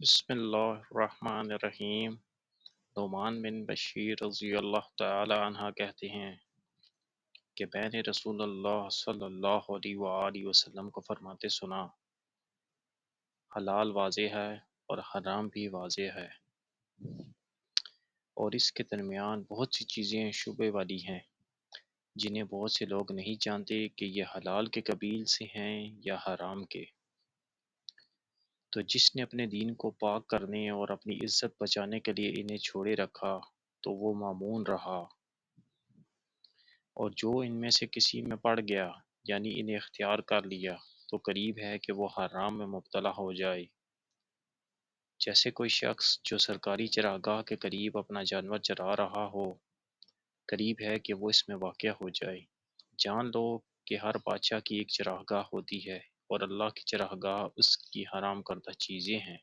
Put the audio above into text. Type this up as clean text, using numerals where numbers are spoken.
بسم اللہ الرحمن الرحیم۔ نعمان بن بشیر رضی اللہ تعالی عنہ کہتے ہیں کہ میں نے رسول اللہ صلی اللہ علیہ وآلہ وسلم کو فرماتے سنا، حلال واضح ہے اور حرام بھی واضح ہے، اور اس کے درمیان بہت سی چیزیں شبے والی ہیں جنہیں بہت سے لوگ نہیں جانتے کہ یہ حلال کے قبیل سے ہیں یا حرام کے۔ تو جس نے اپنے دین کو پاک کرنے اور اپنی عزت بچانے کے لیے انہیں چھوڑے رکھا تو وہ مامون رہا، اور جو ان میں سے کسی میں پڑ گیا یعنی انہیں اختیار کر لیا تو قریب ہے کہ وہ حرام میں مبتلا ہو جائے۔ جیسے کوئی شخص جو سرکاری چراگاہ کے قریب اپنا جانور چرا رہا ہو، قریب ہے کہ وہ اس میں واقع ہو جائے۔ جان لو کہ ہر بادشاہ کی ایک چراگاہ ہوتی ہے، اور اللہ کی چراگاہ اس کی حرام کردہ چیزیں ہیں۔